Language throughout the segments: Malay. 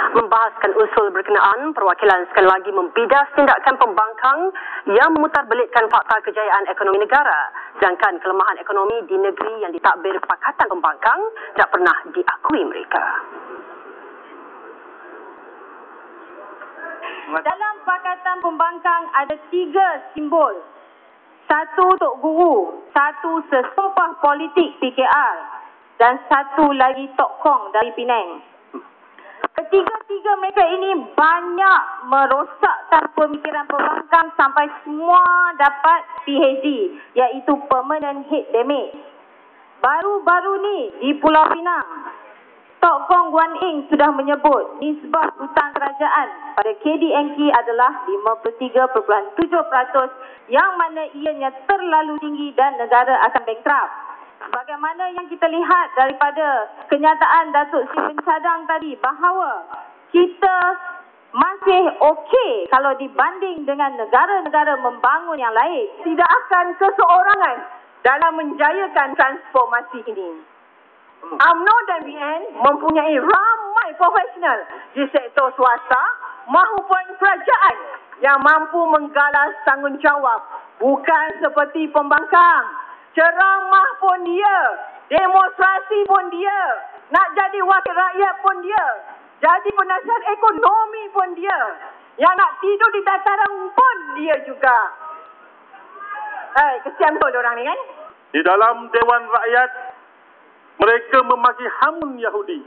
Membahaskan usul berkenaan, perwakilan sekali lagi membidas tindakan pembangkang yang memutarbelitkan fakta kejayaan ekonomi negara, sedangkan kelemahan ekonomi di negeri yang ditadbir Pakatan Pembangkang tidak pernah diakui mereka. Dalam Pakatan Pembangkang ada 3 simbol. 1 Tok Guru, 1 sesumpah politik PKR dan 1 lagi Tok Kong dari Penang. Ketiga-tiga mereka ini banyak merosakkan pemikiran pembangkang sampai semua dapat PHD, iaitu Permanent Head Damage. Baru-baru ni di Pulau Pinang, Tok Kong Guan Eng sudah menyebut nisbah hutang kerajaan pada KDNK adalah 53.7%, yang mana ianya terlalu tinggi dan negara akan bankrupt. Bagaimana yang kita lihat daripada kenyataan Datuk Seri Pencadang tadi, bahawa kita masih okey kalau dibanding dengan negara-negara membangun yang lain. Tidak akan keseorangan dalam menjayakan transformasi ini. UMNO dan BN mempunyai ramai profesional di sektor swasta maupun kerajaan yang mampu menggalas tanggungjawab, bukan seperti pembangkang. Ceramah pun dia, demonstrasi pun dia, nak jadi wakil rakyat pun dia, jadi penasihat ekonomi pun dia, yang nak tidur di dataran pun dia juga. Kesian betul orang ni kan? Di dalam Dewan Rakyat, mereka memaki hamun Yahudi,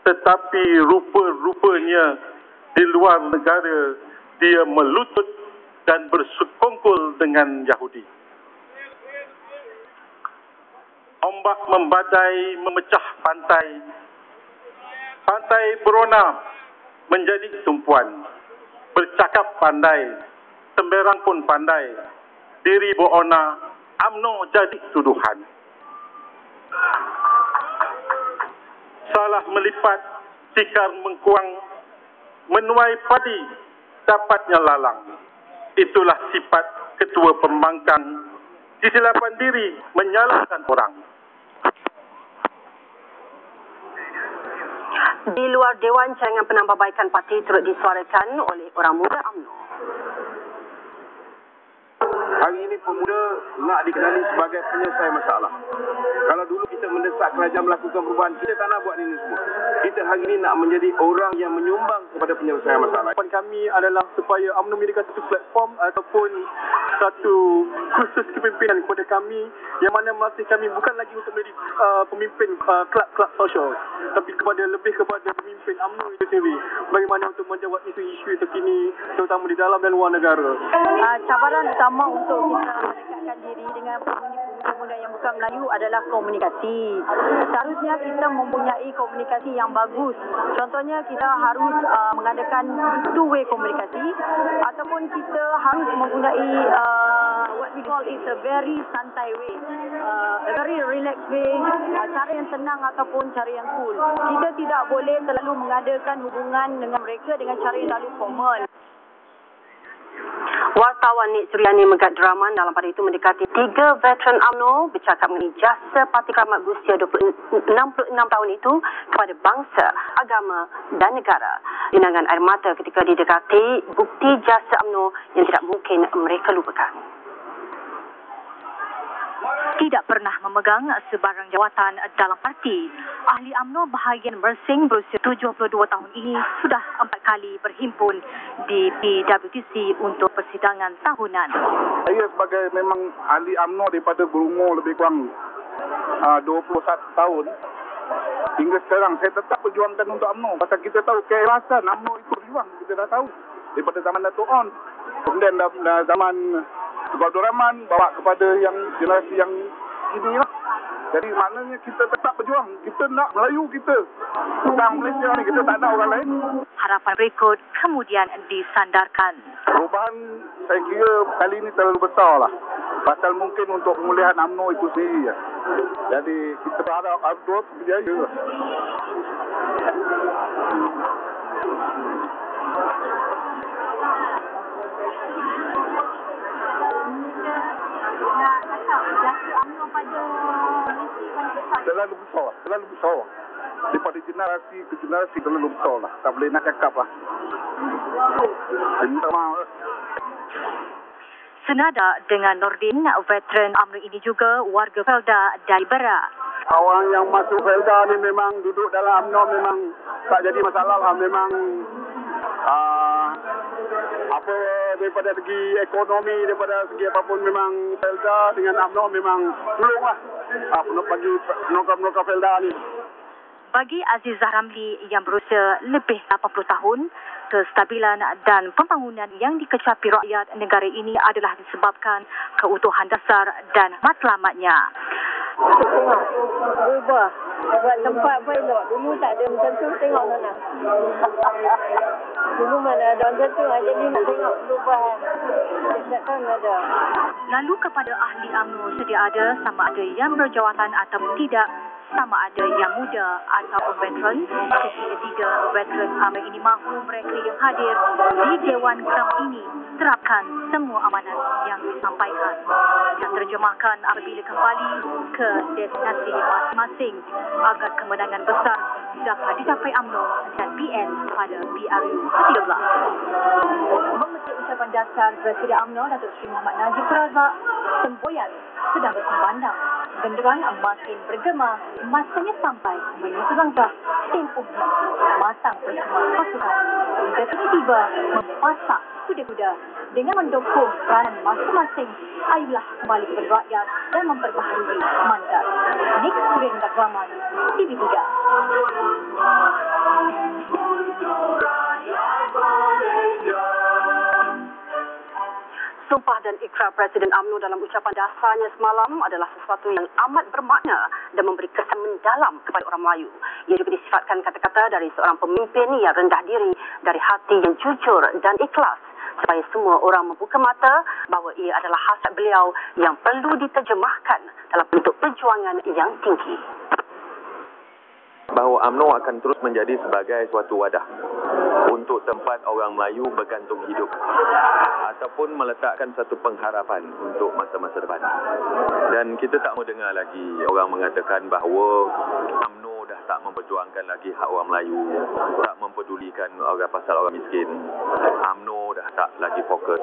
tetapi rupa-rupanya di luar negara dia melutut dan bersekongkol dengan Yahudi. Ombak membadai memecah pantai. Pantai berona menjadi tumpuan. Bercakap pandai, semberang pun pandai. Diri berona, UMNO jadi tuduhan. Salah melipat, tikar mengkuang, menuai padi, dapatnya lalang. Itulah sifat ketua pembangkang, kesilapan diri menyalahkan orang. Di luar Dewan, cadangan penambahbaikan parti turut disuarakan oleh orang muda UMNO. Hari ini pemuda nak dikenali sebagai penyelesai masalah. Kalau dulu kita mendesak kerajaan melakukan perubahan, kita tak nak buat ini semua. Kita hari ini nak menjadi orang yang menyumbang kepada penyelesaian masalah. Harapan kami adalah supaya UMNO menyediakan satu platform ataupun satu kursus kepimpinan kepada kami, yang mana melatih kami bukan lagi untuk menjadi pemimpin kelab-kelab sosial, tapi lebih kepada pemimpin UMNO itu sendiri. Bagaimana untuk menjawab isu-isu terkini, terutama di dalam dan luar negara. Cabaran utama untuk kita mendekatkan diri dengan pemuda-pemuda yang bukan Melayu adalah komunikasi. Seharusnya kita mempunyai komunikasi yang bagus. Contohnya kita harus mengadakan two-way komunikasi, ataupun kita harus mempunyai what we call is a very santai way, a very relaxed way, cara yang tenang ataupun cara yang cool. Kita tidak boleh terlalu mengadakan hubungan dengan mereka dengan cara yang terlalu formal. Wartawan Nik Suryani Megat Deraman dalam pada itu mendekati 3 veteran UMNO bercakap mengenai jasa Parti Keramat berusia 66 tahun itu kepada bangsa, agama dan negara. Genangan air mata ketika didekati bukti jasa UMNO yang tidak mungkin mereka lupakan. Tidak pernah memegang sebarang jawatan dalam parti, ahli UMNO bahagian Mersing berusia 72 tahun ini sudah 4 kali berhimpun di PWTC untuk persidangan tahunan. Saya sebagai memang ahli UMNO daripada berumur lebih kurang 21 tahun, hingga sekarang saya tetap berjuangkan untuk UMNO. Pasal kita tahu keikhlasan UMNO itu berjuang, kita dah tahu daripada zaman Datuk On. Kemudian zaman Sebab Abdul Rahman bawa kepada yang generasi yang ini lah. Jadi maknanya kita tetap berjuang. Kita nak Melayu kita. Tentang Malaysia ni kita tak nak orang lain. Harapan berikut kemudian disandarkan. Perubahan saya kira kali ini terlalu besar lah. Pasal mungkin untuk pemulihan UMNO itu sendiri. Jadi kita berharap UMNO berjaya. Terlalu besar. daripada generasi ke generasi terlalu besar lah. Tak boleh nak cakap lah. Saya minta maaf lah. Senada dengan Nordin, veteran UMNO ini juga warga Felda dari Berak. Orang yang masuk Felda ni memang duduk dalam UMNO memang tak jadi masalah lah. Memang apa daripada segi ekonomi, daripada segi apapun memang Felda dengan UMNO memang tolong lah. Bagi penokar-penokar Felda ni. Bagi Azizah Ramli yang berusia lebih 80 tahun, kestabilan dan pembangunan yang dikecapi rakyat negara ini adalah disebabkan keutuhan dasar dan matlamatnya. Tengok, berubah. Buat tempat pun elok. Dulu tak ada macam tu, tengok sana. Dulu mana ada macam tu, jadi nak tengok perubahan. Setiap tahun ada. Lalu kepada ahli UMNO sedia ada sama ada yang berjawatan ataupun tidak, sama ada yang muda ataupun veteran. Sesi ketiga, veteran UMNO ini mahu mereka yang hadir di Dewan Keram ini terapkan semua amanat yang disampaikan dan terjemahkan apabila kembali ke destinasi masing-masing agar kemenangan besar dapat dicapai UMNO dan PN pada PRU ke-13. Memetik ucapan dasar Presiden UMNO Datuk Seri Mohamad Najib Razak, semboyan sudah berkumandang. Genderang makin bergema, masanya sampai menuju langkah tempohnya matang bersama pasukan. Hingga tiba-tiba memasak kuda-kuda dengan mendukung peranan masing-masing. Ayolah kembali kepada rakyat dan memperbaharui mandat. Nik Surin Dakraman, TV3. Sumpah dan ikrar Presiden UMNO dalam ucapan dasarnya semalam adalah sesuatu yang amat bermakna dan memberi kesan mendalam kepada orang Melayu. Ia juga disifatkan kata-kata dari seorang pemimpin yang rendah diri, dari hati yang jujur dan ikhlas, supaya semua orang membuka mata bahawa ia adalah hasrat beliau yang perlu diterjemahkan dalam bentuk perjuangan yang tinggi. Bahawa UMNO akan terus menjadi sebagai suatu wadah untuk tempat orang Melayu bergantung hidup ataupun meletakkan satu pengharapan untuk masa-masa depan. Dan kita tak mau dengar lagi orang mengatakan bahawa UMNO dah tak memperjuangkan lagi hak orang Melayu, tak mempedulikan orang pasal orang miskin. UMNO dah tak lagi fokus.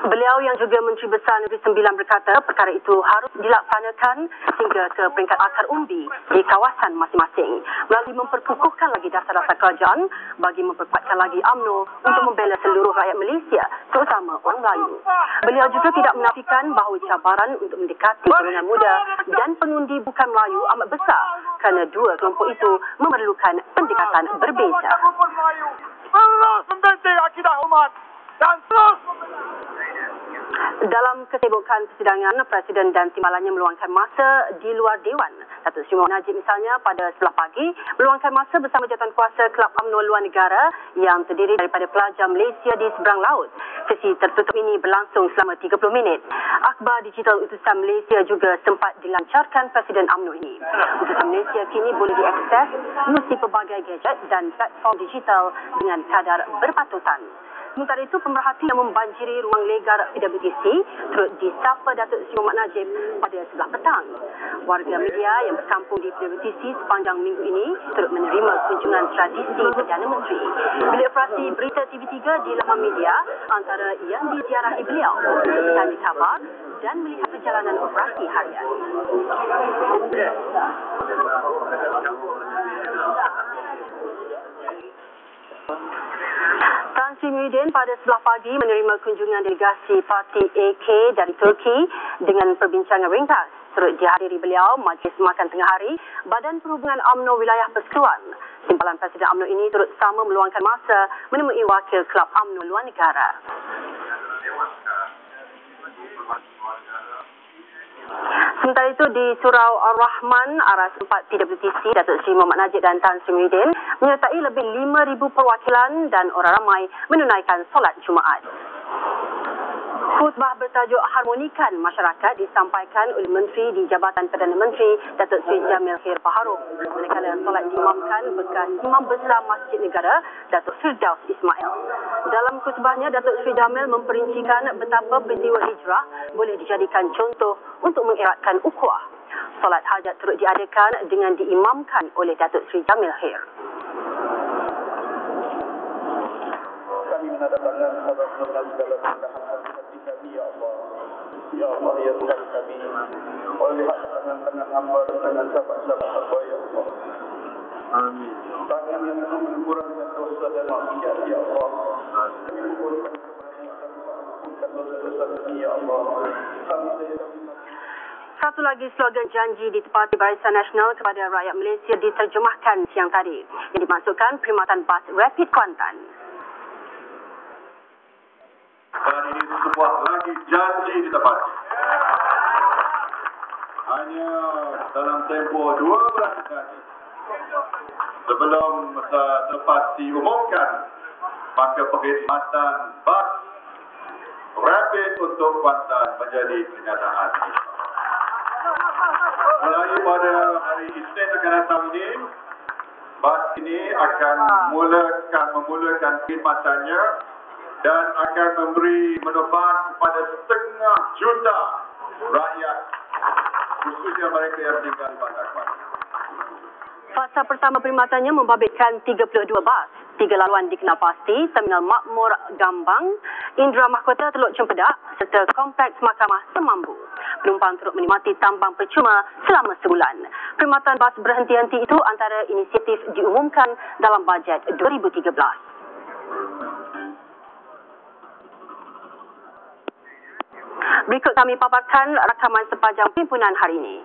Beliau yang juga Menteri Besar Negeri Sembilan berkata perkara itu harus dilaksanakan sehingga ke peringkat akar umbi di kawasan masing-masing melalui memperkukuhkan lagi dasar-dasar kerajaan bagi memperkuatkan lagi UMNO untuk membela seluruh rakyat Malaysia, terutama orang Melayu. Beliau juga tidak menafikan bahawa cabaran untuk mendekati golongan muda dan pengundi bukan Melayu amat besar kerana dua kelompok itu memerlukan pendekatan berbeza. Terus membentik akidah umat dan terus. Dalam kesibukan persidangan, Presiden dan timbalannya meluangkan masa di luar Dewan. Datuk Seri Mohamad Najib misalnya pada sebelah pagi meluangkan masa bersama jawatankuasa Kelab UMNO Luar Negara yang terdiri daripada pelajar Malaysia di seberang laut. Sesi tertutup ini berlangsung selama 30 minit. Akhbar digital utusan Malaysia juga sempat dilancarkan Presiden UMNO ini. Utusan Malaysia kini boleh diakses melalui pelbagai gadget dan platform digital dengan kadar berpatutan. Sementara itu, pemerhati yang membanjiri ruang legar PWTC turut disapa Datuk Seri Mohamad Najib pada sebelah petang. Warga media yang berkampung di PWTC sepanjang minggu ini turut menerima kunjungan tradisi Perdana Menteri. Bilik operasi berita TV3 di laman media antara yang diziarahi beliau, bertanya khabar dan melihat perjalanan operasi harian. Tan Sri Muhyiddin pada sebelah pagi menerima kunjungan delegasi Parti AK dari Turki dengan perbincangan ringkas. Turut dihadiri beliau Majlis Makan Tengah Hari Badan Perhubungan UMNO Wilayah Persekutuan. Timbalan Presiden UMNO ini turut sama meluangkan masa menemui wakil Kelab UMNO Luar Negara. Sementara itu di Surau Ar-Rahman, Aras 4 PWTC, Datuk Seri Mohamad Najib dan Tan Sri Muhyiddin menyertai lebih 5,000 perwakilan dan orang ramai menunaikan solat Jumaat. Khutbah bertajuk Harmonikan Masyarakat disampaikan oleh Menteri di Jabatan Perdana Menteri Datuk Seri Jamil Khair Paharuk. Manakala solat diimamkan bekas Imam Besar Masjid Negara Datuk Firdaus Ismail. Dalam khutbahnya, Datuk Seri Jamil memperincikan betapa peristiwa hijrah boleh dijadikan contoh untuk mengeratkan ukhuwah. solat hajat turut diadakan dengan diimamkan oleh Datuk Seri Jamil Khair. Kami menandatangani dengan segala kehendak hati kami, ya Allah. Ya Allah, ya Tuhan kami, oleh tangan-tangan hamba dan tangan sahabat-sahabat hamba, ya Allah. Amin. Tangan yang mengurangi dosa dan maksiat, ya Allah. Kami mohonkan kepada dosa-dosa kami, ya Allah. Satu lagi slogan janji ditepati Barisan Nasional kepada rakyat Malaysia diterjemahkan siang tadi yang dimaksudkan perkhidmatan bas Rapid Kuantan. Dan ini sebuah lagi janji ditepati. Hanya dalam tempoh 12 hari sebelum selepas diumumkan, maka perkhidmatan bas Rapid untuk Kuantan menjadi kenyataan. Mulai pada hari Isnin akan datang ini, bas ini akan memulakan khidmatannya dan akan memberi manfaat kepada 500,000 juta rakyat, khususnya mereka yang tinggal di Bandar Kuala. Fasa pertama perkhidmatannya membabitkan 32 bas. 3 laluan dikenal pasti, Terminal Makmur Gambang, Indra Mahkota Teluk Cempedak serta Kompleks Mahkamah Semambu. Penumpang turut menikmati tambang percuma selama sebulan. Perkhidmatan bas berhenti-henti itu antara inisiatif diumumkan dalam bajet 2013. Berikut kami paparkan rakaman sepanjang perhimpunan hari ini.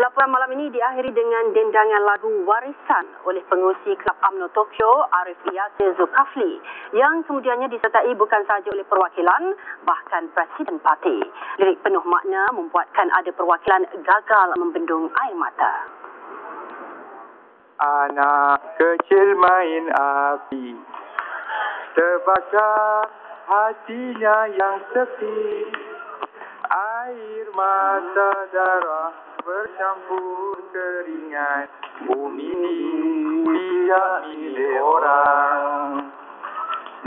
Laporan malam ini diakhiri dengan dendangan lagu Warisan oleh pengurusi Kelab UMNO Tokyo Arif Yasir Zulkafli yang kemudiannya disertai bukan sahaja oleh perwakilan, bahkan Presiden Parti. Lirik penuh makna membuatkan ada perwakilan gagal membendung air mata. Anak kecil main api, terbakar hatinya yang sepi, air mata darah bercampur keringat, bumi tidak milik orang.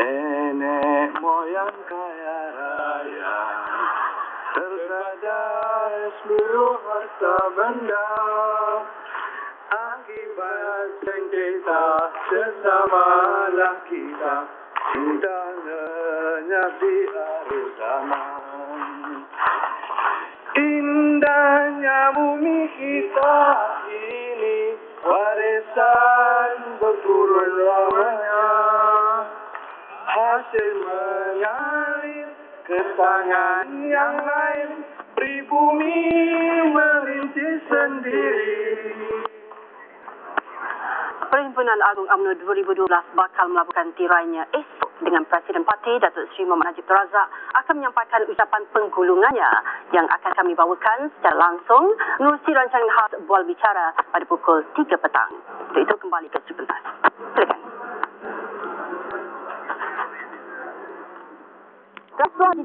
Nenek moyang kaya raya, tersadar seluruh harta benda, akibat sengketa sesamalah kita, sudah lenyap di akhir zaman. Indahnya bumi kita ini, warisan berturun lamanya, hasil mengalir ke tangan yang lain, pribumi merintis sendiri. Perhimpunan Agung UMNO 2012 bakal melakukan tirainya esok dengan Presiden Parti Datuk Seri Muhammad Najib Razak akan menyampaikan ucapan penggulungannya yang akan kami bawakan secara langsung menerusi rancangan khas Bual Bicara pada pukul 3 petang. Untuk itu kembali ke Sri Pentas. Silakan. Rasuah di